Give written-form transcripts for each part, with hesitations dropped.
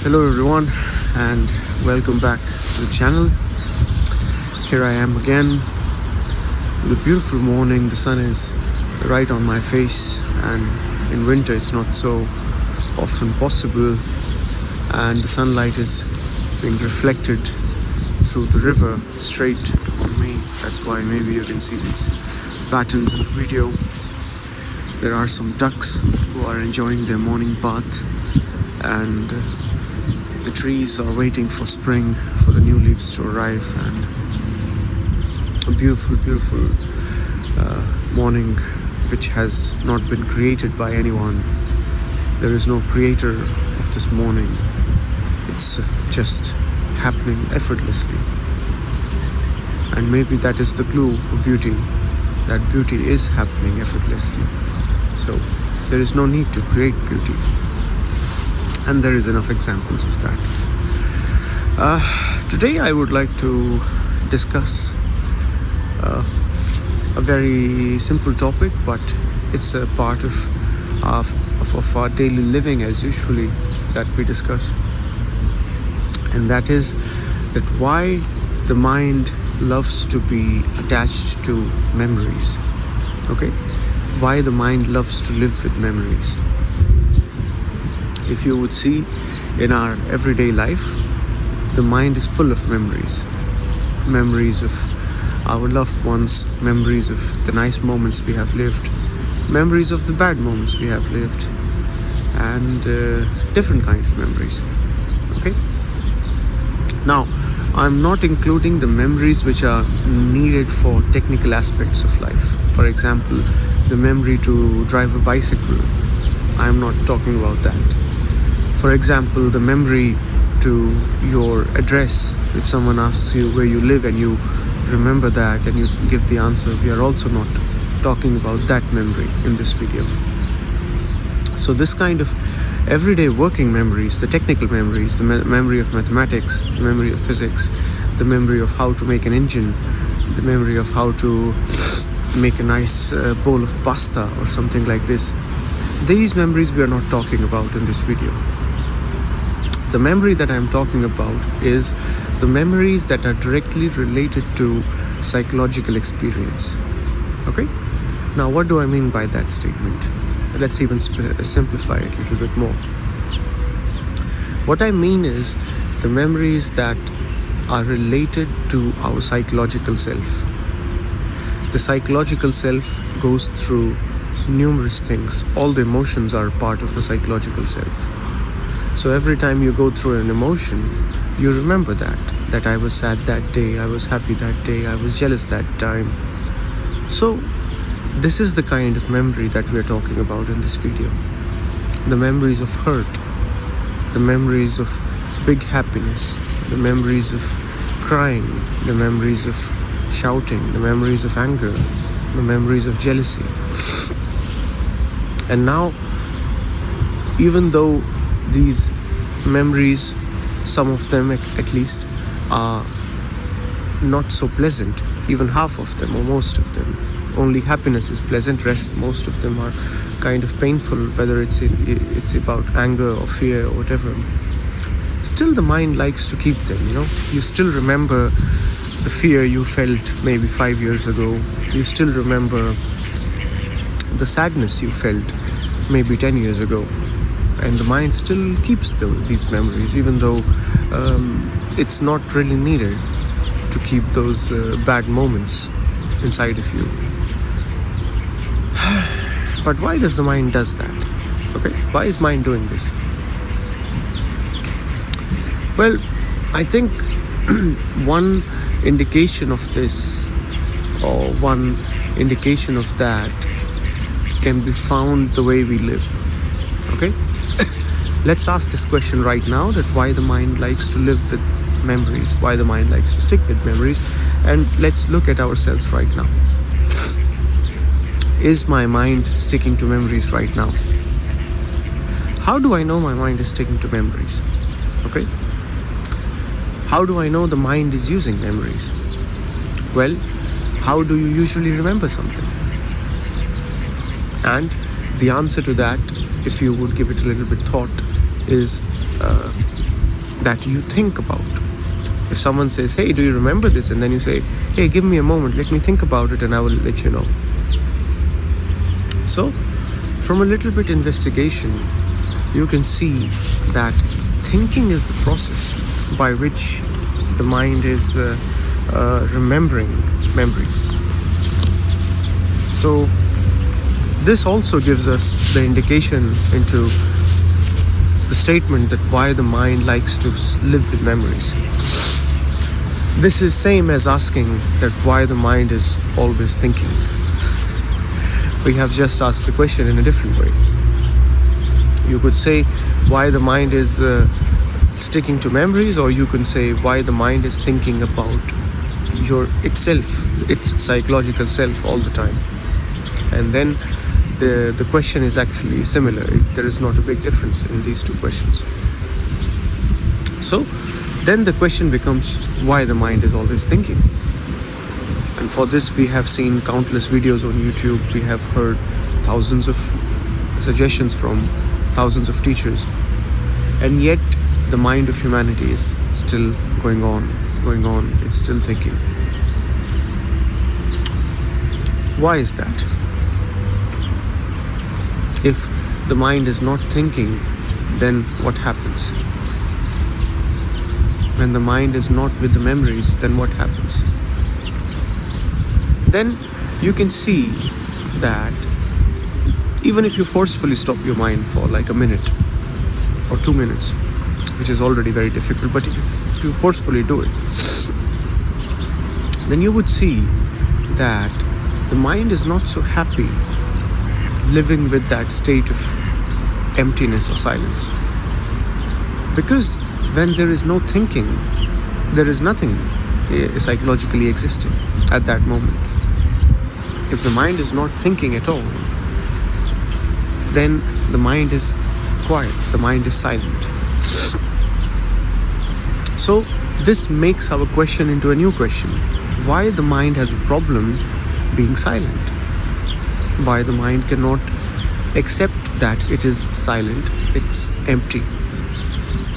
Hello everyone, and welcome back to the channel. Here I am again with a beautiful morning. The sun is right on my face, and in winter it's not so often possible, and the sunlight is being reflected through the river straight on me. That's why maybe you can see these patterns in the video. There are some ducks who are enjoying their morning bath, and the trees are waiting for spring, for the new leaves to arrive, and a beautiful morning which has not been created by anyone. There is no creator of this morning. It's just happening effortlessly, and maybe that is the clue for beauty, that beauty is happening effortlessly. So there is no need to create beauty, and there is enough examples of that. Today I would like to discuss a very simple topic, but it's a part of our daily living as usually that we discuss, and that is that why the mind loves to be attached to memories. Okay, why the mind loves to live with memories. If you would see in our everyday life, the mind is full of memories. Memories of our loved ones, memories of the nice moments we have lived, memories of the bad moments we have lived, and different kinds of memories. Okay? Now, I'm not including the memories which are needed for technical aspects of life. For example, the memory to drive a bicycle. I'm not talking about that. For example, the memory to your address. If someone asks you where you live and you remember that and you give the answer, we are also not talking about that memory in this video. So this kind of everyday working memories, the technical memories, the memory of mathematics, the memory of physics, the memory of how to make an engine, the memory of how to make a nice bowl of pasta or something like this. These memories we are not talking about in this video. The memory that I'm talking about is the memories that are directly related to psychological experience. Okay? Now, what do I mean by that statement? Let's even simplify it a little bit more. What I mean is the memories that are related to our psychological self. The psychological self goes through numerous things. All the emotions are part of the psychological self. So every time you go through an emotion, you remember that I was sad that day, I was happy that day, I was jealous that time. So this is the kind of memory that we are talking about in this video. The memories of hurt, the memories of big happiness, the memories of crying, the memories of shouting, the memories of anger, the memories of jealousy. And now, even though these memories, some of them at least, are not so pleasant, even half of them or most of them. Only happiness is pleasant, rest most of them are kind of painful, whether it's about anger or fear or whatever. Still the mind likes to keep them, You still remember the fear you felt maybe 5 years ago. You still remember the sadness you felt maybe 10 years ago. And the mind still keeps these memories, even though it's not really needed to keep those bad moments inside of you. But why does the mind does that? Okay, why is mind doing this? Well, I think one indication of this, or one indication of that, can be found the way we live. Okay? Let's ask this question right now, that why the mind likes to live with memories, why the mind likes to stick with memories, and let's look at ourselves right now. Is my mind sticking to memories right now? How do I know my mind is sticking to memories? Okay? How do I know the mind is using memories? Well, how do you usually remember something? And the answer to that, if you would give it a little bit thought, is that you think about. If someone says, hey, do you remember this? And then you say, hey, give me a moment, let me think about it and I will let you know. So, from a little bit investigation, you can see that thinking is the process by which the mind is remembering memories. So, this also gives us the indication into the statement that why the mind likes to live with memories. This is same as asking that why the mind is always thinking. We have just asked the question in a different way. You could say why the mind is sticking to memories, or you can say why the mind is thinking about its psychological self all the time. And then the question is actually similar. There is not a big difference in these two questions. So then the question becomes why the mind is always thinking. And for this we have seen countless videos on YouTube. We have heard thousands of suggestions from thousands of teachers. And yet the mind of humanity is still going on. It's still thinking. Why is that? If the mind is not thinking, then what happens? When the mind is not with the memories, then what happens? Then you can see that even if you forcefully stop your mind for like a minute or 2 minutes, which is already very difficult, but if you forcefully do it, then you would see that the mind is not so happy living with that state of emptiness or silence. Because when there is no thinking, there is nothing psychologically existing at that moment. If the mind is not thinking at all, then the mind is quiet, the mind is silent. So this makes our question into a new question. Why the mind has a problem being silent? Why the mind cannot accept that it is silent, it's empty?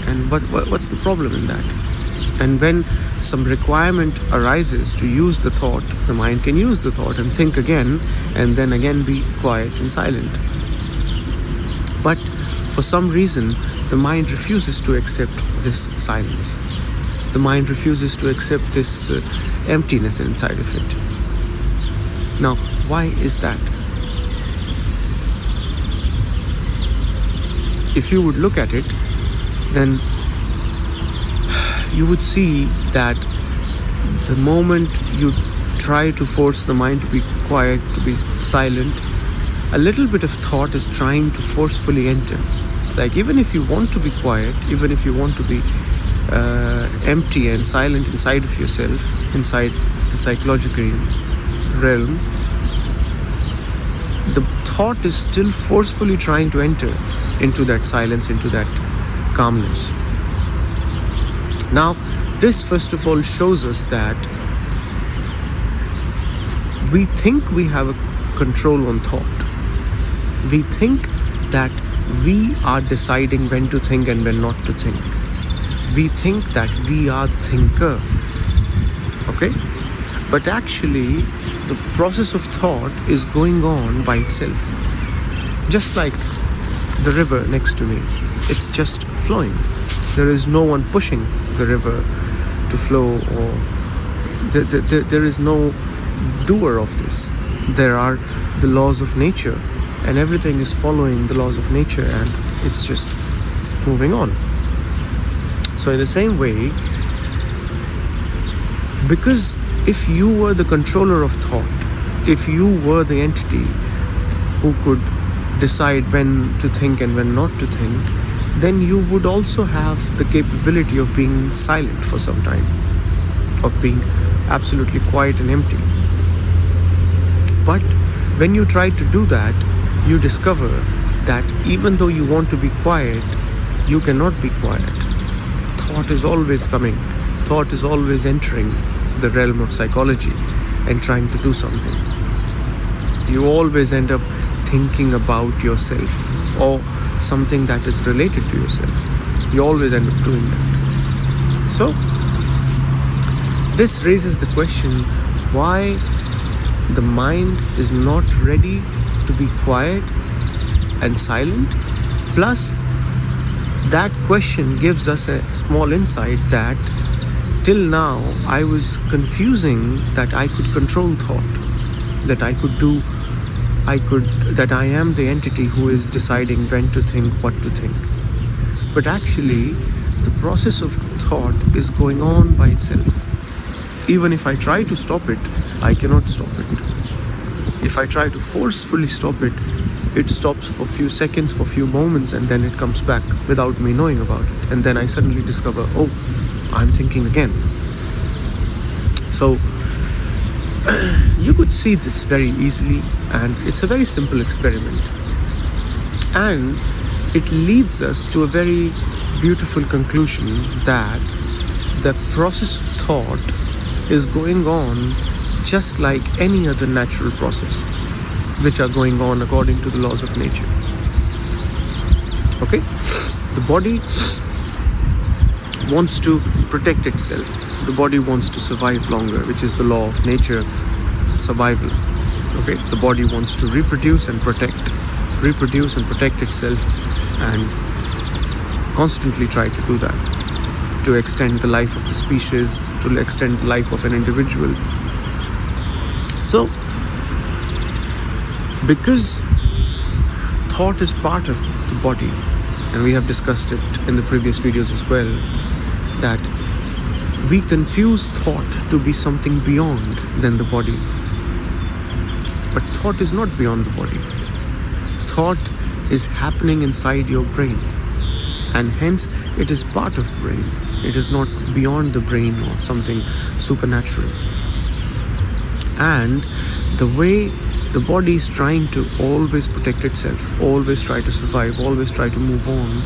And what's the problem in that? And when some requirement arises to use the thought, the mind can use the thought and think again, and then again be quiet and silent. But for some reason, the mind refuses to accept this silence. The mind refuses to accept this emptiness inside of it. Now, why is that? If you would look at it, then you would see that the moment you try to force the mind to be quiet, to be silent, a little bit of thought is trying to forcefully enter. Like even if you want to be quiet, even if you want to be empty and silent inside of yourself, inside the psychological realm, the thought is still forcefully trying to enter into that silence, into that calmness. Now, this first of all shows us that we think we have a control on thought. We think that we are deciding when to think and when not to think. We think that we are the thinker. Okay? But actually, the process of thought is going on by itself. Just like the river next to me, it's just flowing. There is no one pushing the river to flow, or there is no doer of this. There are the laws of nature, and everything is following the laws of nature, and it's just moving on. So in the same way, because if you were the controller of thought, if you were the entity who could decide when to think and when not to think, then you would also have the capability of being silent for some time, of being absolutely quiet and empty. But when you try to do that, you discover that even though you want to be quiet, you cannot be quiet. Thought is always coming. Thought is always entering the realm of psychology and trying to do something. You always end up thinking about yourself or something that is related to yourself. You always end up doing that. So this raises the question why the mind is not ready to be quiet and silent. Plus, that question gives us a small insight that till now I was confusing that I could control thought, that that I am the entity who is deciding when to think, what to think. But actually, the process of thought is going on by itself. Even if I try to stop it, I cannot stop it. If I try to forcefully stop it, it stops for a few seconds, for a few moments, and then it comes back without me knowing about it. And then I suddenly discover, oh, I'm thinking again. So you could see this very easily, and it's a very simple experiment. And it leads us to a very beautiful conclusion that the process of thought is going on just like any other natural process, which are going on according to the laws of nature. Okay? The body wants to protect itself. The body wants to survive longer, which is the law of nature, survival. Okay? The body wants to reproduce and protect itself, and constantly try to do that, to extend the life of the species, to extend the life of an individual. So, because thought is part of the body, and we have discussed it in the previous videos as well, that we confuse thought to be something beyond than the body. But thought is not beyond the body. Thought is happening inside your brain, and hence it is part of brain. It is not beyond the brain or something supernatural. And the way the body is trying to always protect itself, always try to survive, always try to move on,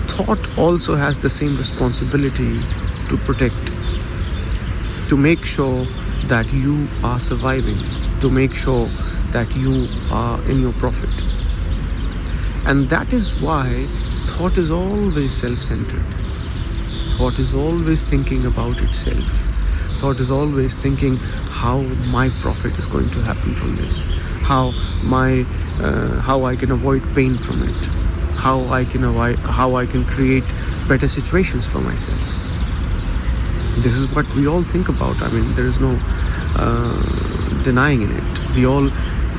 thought also has the same responsibility to protect, to make sure that you are surviving, to make sure that you are in your profit. And that is why thought is always self-centered. Thought is always thinking about itself. Thought is always thinking how my profit is going to happen from this, how I can avoid pain from it, how I can create better situations for myself. This is what we all think about. I mean, there is no denying in it. We all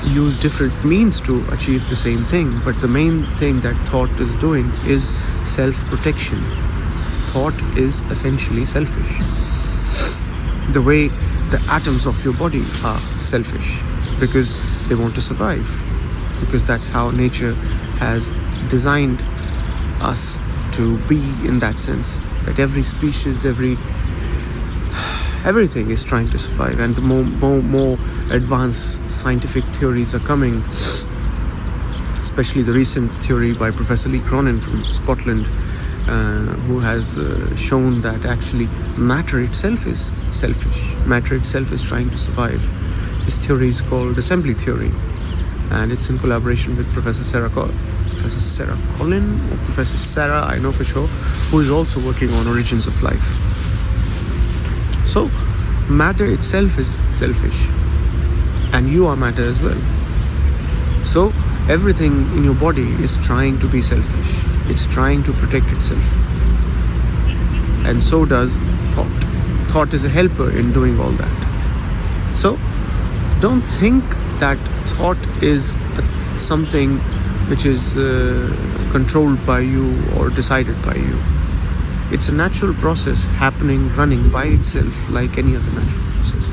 use different means to achieve the same thing, but the main thing that thought is doing is self-protection. Thought is essentially selfish. The way the atoms of your body are selfish, because they want to survive, because that's how nature has designed us to be, in that sense, that every species, everything is trying to survive. And the more advanced scientific theories are coming, especially the recent theory by Professor Lee Cronin from Scotland, who has shown that actually matter itself is selfish. Matter itself is trying to survive. His theory is called assembly theory, and it's in collaboration with Professor Sarah Collin, or Professor Sarah, I know for sure, who is also working on origins of life. So, matter itself is selfish, and you are matter as well. So, everything in your body is trying to be selfish. It's trying to protect itself. And so does thought. Thought is a helper in doing all that. So, don't think that thought is something which is controlled by you or decided by you. It's a natural process happening, running by itself like any other natural process.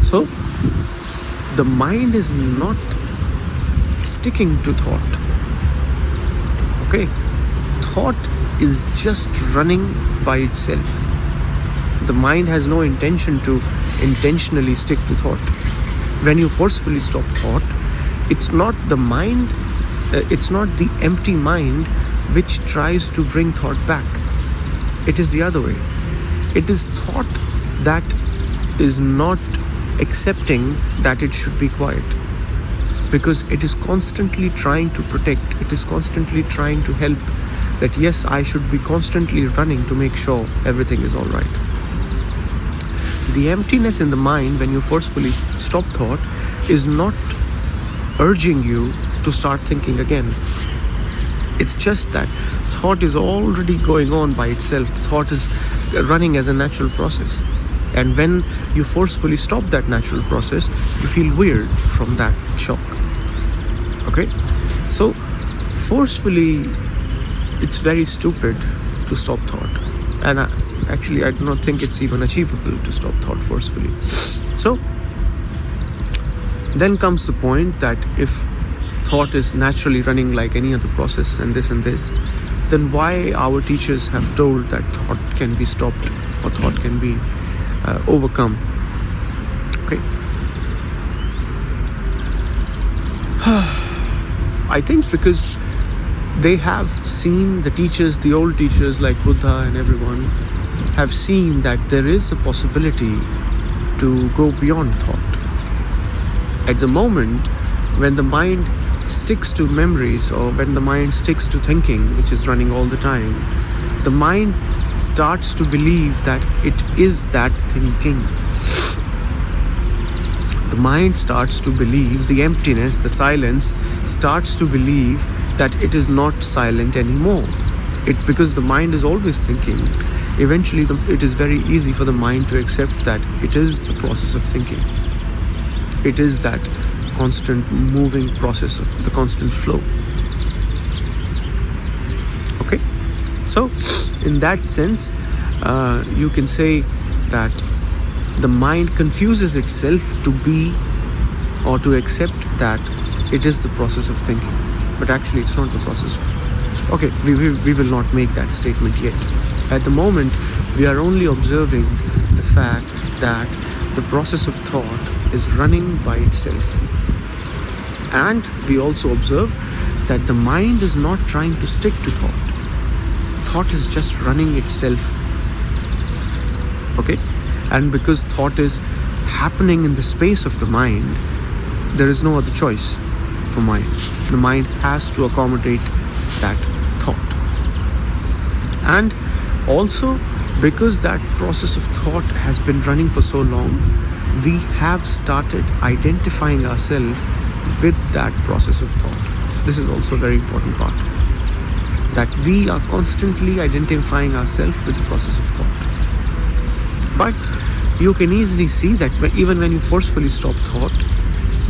So, the mind is not sticking to thought. Okay? Thought is just running by itself. The mind has no intention to intentionally stick to thought. When you forcefully stop thought, it's not the mind, it's not the empty mind which tries to bring thought back. It is the other way. It is thought that is not accepting that it should be quiet, because it is constantly trying to protect, it is constantly trying to help, that yes, I should be constantly running to make sure everything is all right. The emptiness in the mind when you forcefully stop thought is not urging you to start thinking again. It's just that thought is already going on by itself. Thought is running as a natural process. And when you forcefully stop that natural process, you feel weird from that shock. Okay? So, forcefully, it's very stupid to stop thought. And I do not think it's even achievable to stop thought forcefully. So, then comes the point that if thought is naturally running like any other process and this, then why our teachers have told that thought can be stopped or thought can be overcome. Okay. I think because they have seen, the teachers, the old teachers like Buddha and everyone have seen that there is a possibility to go beyond thought. At the moment when the mind sticks to memories or when the mind sticks to thinking, which is running all the time, the mind starts to believe that it is that thinking. The mind starts to believe, the emptiness, the silence starts to believe that it is not silent anymore. Because the mind is always thinking, eventually it is very easy for the mind to accept that it is the process of thinking. It is that constant moving process, the constant flow. Okay? So, in that sense, you can say that the mind confuses itself to be or to accept that it is the process of thinking. But actually, it's not the process of... Okay, we will not make that statement yet. At the moment, we are only observing the fact that the process of thought is running by itself. And we also observe that the mind is not trying to stick to thought. Thought is just running itself. Okay? And because thought is happening in the space of the mind, there is no other choice for mind. The mind has to accommodate that thought. And also, because that process of thought has been running for so long, we have started identifying ourselves with that process of thought. This is also a very important part. That we are constantly identifying ourselves with the process of thought. But you can easily see that even when you forcefully stop thought,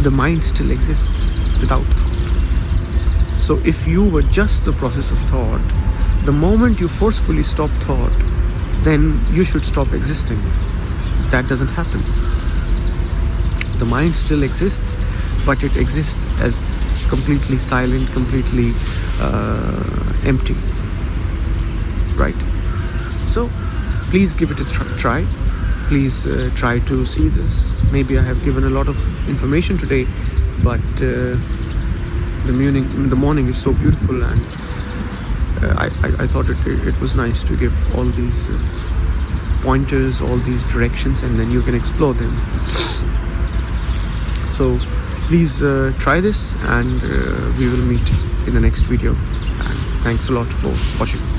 the mind still exists without thought. So if you were just the process of thought, the moment you forcefully stop thought, then you should stop existing. That doesn't happen. The mind still exists, but it exists as completely silent, completely empty. Right? So, please give it a try. Please try to see this. Maybe I have given a lot of information today, but the morning is so beautiful, and I thought it was nice to give all these pointers, all these directions, and then you can explore them. So please try this, and we will meet in the next video. And thanks a lot for watching.